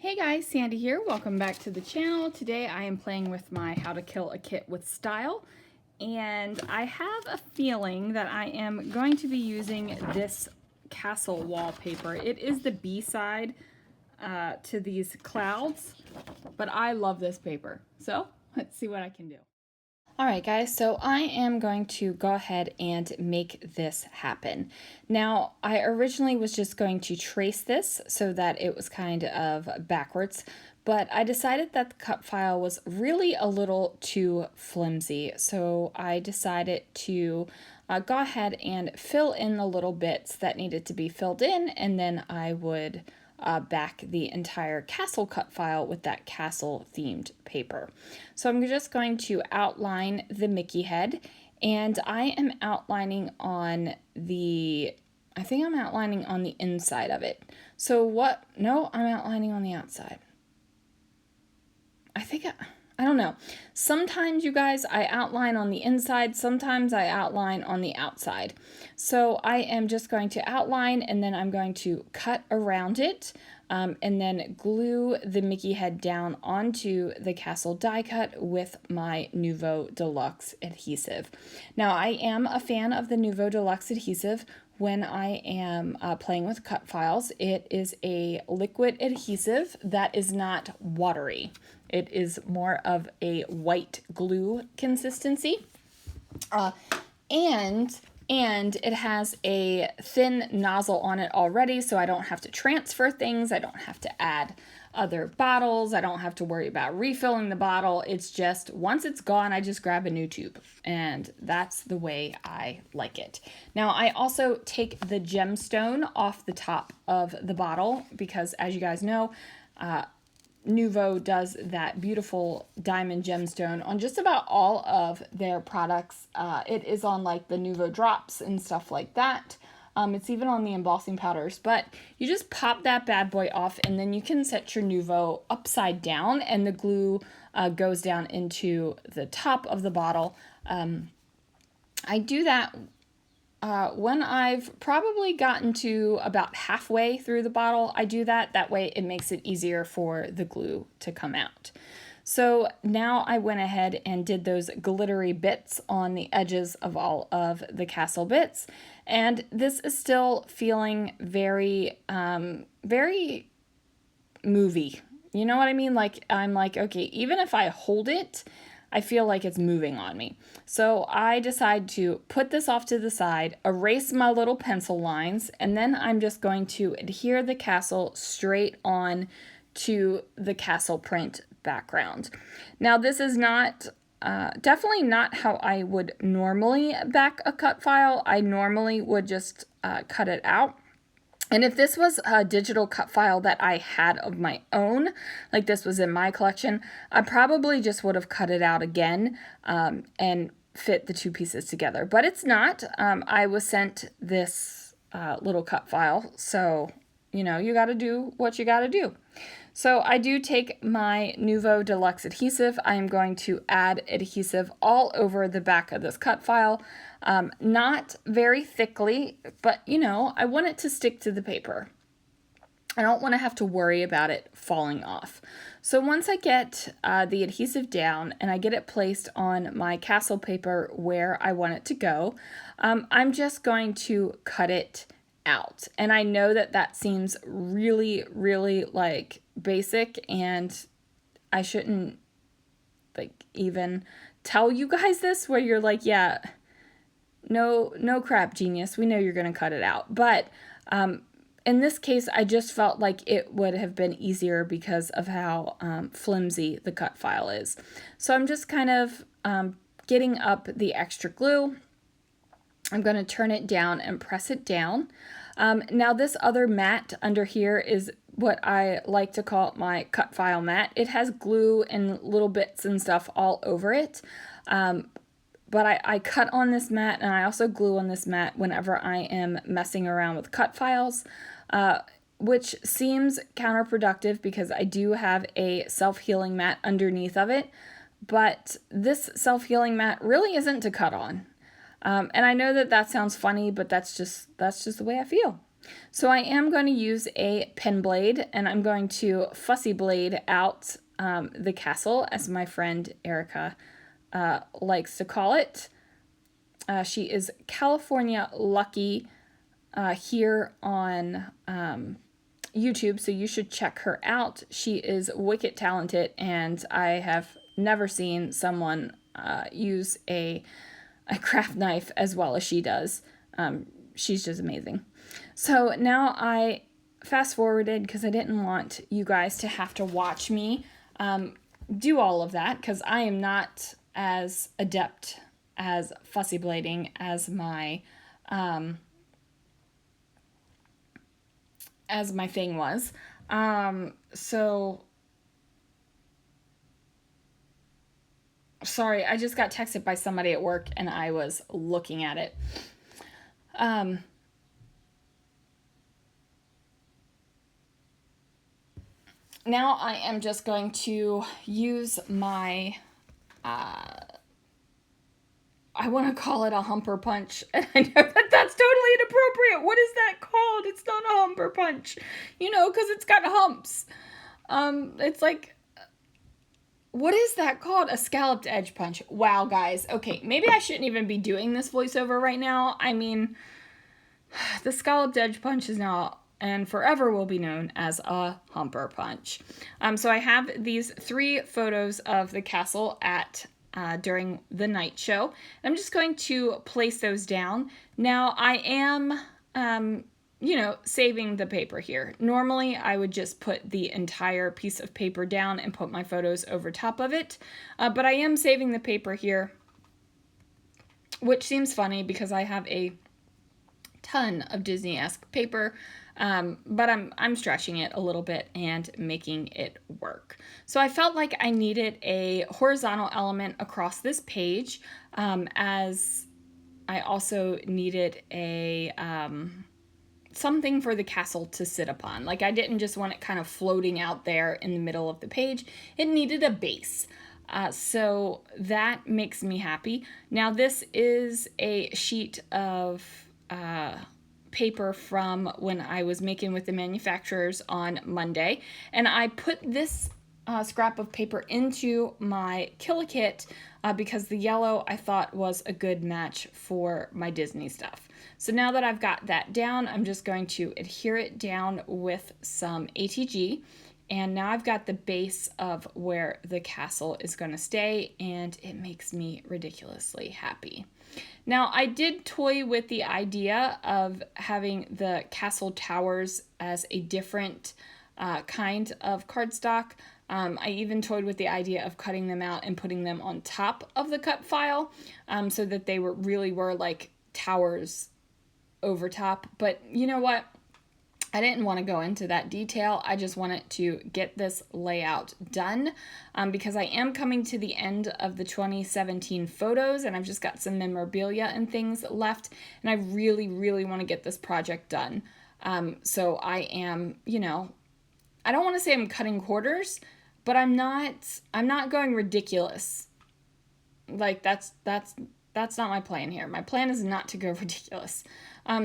Hey guys, Sandy here. Welcome back to the channel. Today I am playing with my How to Kill a Kit with Style, and I have a feeling that I am going to be using this castle wallpaper. It is the B-side to these clouds, but I love this paper. So let's see what I can do. Alright guys, so I am going to go ahead and make this happen. Now, I originally was just going to trace this so that it was kind of backwards, but I decided that the cut file was really a little too flimsy, so I decided to go ahead and fill in the little bits that needed to be filled in, and then I would back the entire castle cut file with that castle themed paper. So I'm just going to outline the Mickey head, and I am outlining on the, I think I'm outlining on the inside of it. So what, no, I'm outlining on the outside. I don't know. Sometimes, you guys, I outline on the inside. Sometimes I outline on the outside. So I am just going to outline, and then I'm going to cut around it, and then glue the Mickey head down onto the castle die cut with my Nouveau Deluxe adhesive. Now, I am a fan of the Nouveau Deluxe adhesive when I am playing with cut files. It is a liquid adhesive that is not watery. It is more of a white glue consistency. And it has a thin nozzle on it already, so I don't have to transfer things. I don't have to add other bottles. I don't have to worry about refilling the bottle. It's just, once it's gone, I just grab a new tube, and that's the way I like it. Now, I also take the gemstone off the top of the bottle because, as you guys know, Nouveau does that beautiful diamond gemstone on just about all of their products. It is on like the Nouveau drops and stuff like that. It's even on the embossing powders, but you just pop that bad boy off, and then you can set your Nouveau upside down, and the glue goes down into the top of the bottle. I do that when I've probably gotten to about halfway through the bottle. I do that. That way it makes it easier for the glue to come out. So now I went ahead and did those glittery bits on the edges of all of the castle bits. And this is still feeling very, very movie. You know what I mean? Like, I'm like, okay, even if I hold it, I feel like it's moving on me. So I decide to put this off to the side, erase my little pencil lines, and then I'm just going to adhere the castle straight on to the castle print background. Now, this is not, definitely not how I would normally back a cut file. I normally would just cut it out. And if this was a digital cut file that I had of my own, like this was in my collection, I probably just would have cut it out again and fit the two pieces together. But it's not. I was sent this little cut file, so, you know, you got to do what you got to do. So I do take my Nouveau Deluxe adhesive. I am going to add adhesive all over the back of this cut file. Not very thickly, but, you know, I want it to stick to the paper. I don't want to have to worry about it falling off. So once I get the adhesive down and I get it placed on my castle paper where I want it to go, I'm just going to cut it out. And I know that that seems really, really like basic, and I shouldn't like even tell you guys this, where you're like, yeah, no crap, genius, we know you're gonna cut it out. But in this case, I just felt like it would have been easier because of how flimsy the cut file is. So I'm just kind of getting up the extra glue. I'm going to turn it down and press it down. Now this other mat under here is what I like to call my cut file mat. It has glue and little bits and stuff all over it. But I cut on this mat, and I also glue on this mat whenever I am messing around with cut files, which seems counterproductive because I do have a self-healing mat underneath of it. But this self-healing mat really isn't to cut on. And I know that that sounds funny, but that's just the way I feel. So I am going to use a pen blade, and I'm going to fussy blade out the castle, as my friend Erica likes to call it. She is California Lucky here on YouTube, so you should check her out. She is wicked talented, and I have never seen someone use a craft knife as well as she does. She's just amazing. So now I fast forwarded because I didn't want you guys to have to watch me do all of that, because I am not as adept as fussy blading as my thing was. So sorry, I just got texted by somebody at work and I was looking at it. Now I am just going to use my, I want to call it a humper punch. And I know that that's totally inappropriate. What is that called? It's not a humper punch, because it's got humps. It's like, what is that called? A scalloped edge punch. Wow, guys. Okay, maybe I shouldn't even be doing this voiceover right now. I mean, the scalloped edge punch is now and forever will be known as a humper punch. So I have these 3 photos of the castle at during the night show. I'm just going to place those down. Now I am, saving the paper here. Normally I would just put the entire piece of paper down and put my photos over top of it. But I am saving the paper here, which seems funny because I have a ton of Disney-esque paper. But I'm stretching it a little bit and making it work. So I felt like I needed a horizontal element across this page, as I also needed a something for the castle to sit upon. Like, I didn't just want it kind of floating out there in the middle of the page. It needed a base. So that makes me happy. Now this is a sheet of paper from when I was making with the manufacturers on Monday, and I put this scrap of paper into my Kit because the yellow I thought was a good match for my Disney stuff. So now that I've got that down, I'm just going to adhere it down with some ATG, and now I've got the base of where the castle is going to stay, and it makes me ridiculously happy. Now, I did toy with the idea of having the castle towers as a different kind of cardstock. I even toyed with the idea of cutting them out and putting them on top of the cut file, so that they really were like towers over top. But you know what? I didn't want to go into that detail. I just wanted to get this layout done because I am coming to the end of the 2017 photos, and I've just got some memorabilia and things left, and I really, really want to get this project done. So I am, I don't want to say I'm cutting corners, but I'm not going ridiculous. Like, that's not my plan here. My plan is not to go ridiculous.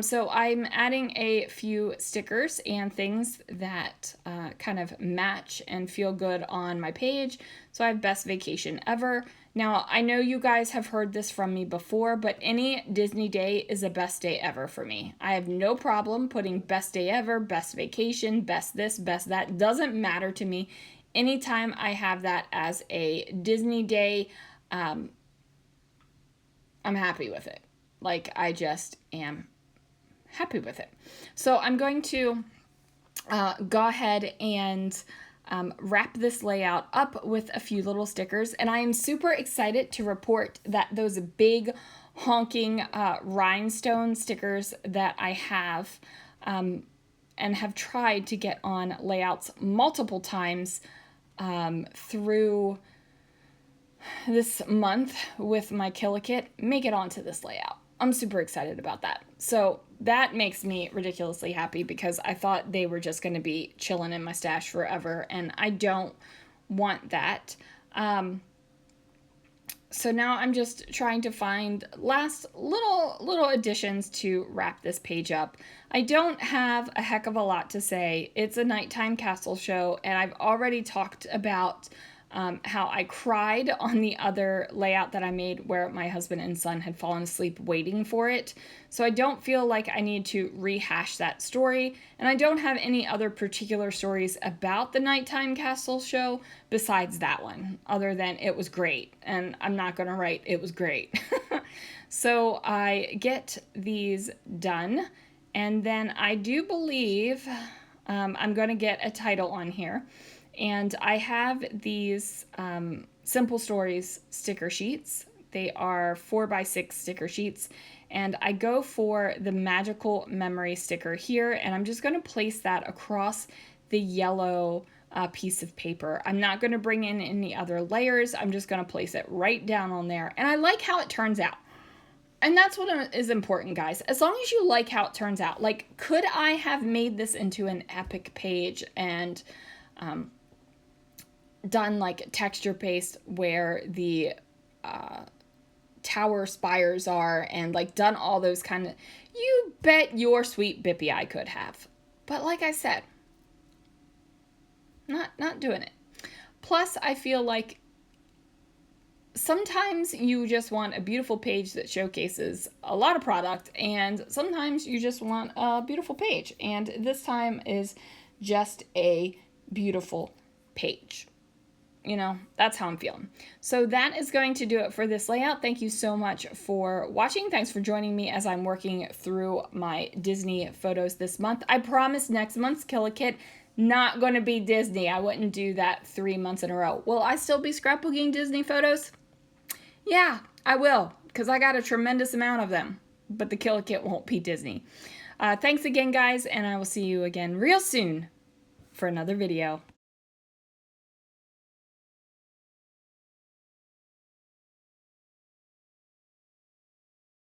So I'm adding a few stickers and things that kind of match and feel good on my page. So I have Best Vacation Ever. Now, I know you guys have heard this from me before, but any Disney day is a best day ever for me. I have no problem putting best day ever, best vacation, best this, best that. Doesn't matter to me. Anytime I have that as a Disney day, I'm happy with it. Like, I just am happy with it. So I'm going to go ahead and wrap this layout up with a few little stickers, and I am super excited to report that those big honking rhinestone stickers that I have and have tried to get on layouts multiple times through this month with my Kit make it onto this layout. I'm super excited about that. So that makes me ridiculously happy because I thought they were just going to be chilling in my stash forever, and I don't want that. So now I'm just trying to find last little additions to wrap this page up. I don't have a heck of a lot to say. It's a nighttime castle show, and I've already talked about how I cried on the other layout that I made where my husband and son had fallen asleep waiting for it. So I don't feel like I need to rehash that story, and I don't have any other particular stories about the nighttime castle show besides that one, other than it was great, and I'm not going to write it was great. So I get these done, and then I do believe I'm going to get a title on here. And I have these Simple Stories sticker sheets. They are 4x6 sticker sheets. And I go for the magical memory sticker here. And I'm just going to place that across the yellow piece of paper. I'm not going to bring in any other layers. I'm just going to place it right down on there. And I like how it turns out. And that's what is important, guys. As long as you like how it turns out. Like, could I have made this into an epic page and done like texture paste where the tower spires are and like done all those kind of, you bet your sweet bippy I could have. But like I said, not doing it. Plus, I feel like sometimes you just want a beautiful page that showcases a lot of product, and sometimes you just want a beautiful page, and this time is just a beautiful page. You know, that's how I'm feeling. So that is going to do it for this layout. Thank you so much for watching. Thanks for joining me as I'm working through my Disney photos this month. I promise next month's Kill a Kit not going to be Disney. I wouldn't do that 3 months in a row. Will I still be scrapbooking Disney photos? Yeah, I will, because I got a tremendous amount of them. But the Kill a Kit won't be Disney. Thanks again, guys, and I will see you again real soon for another video.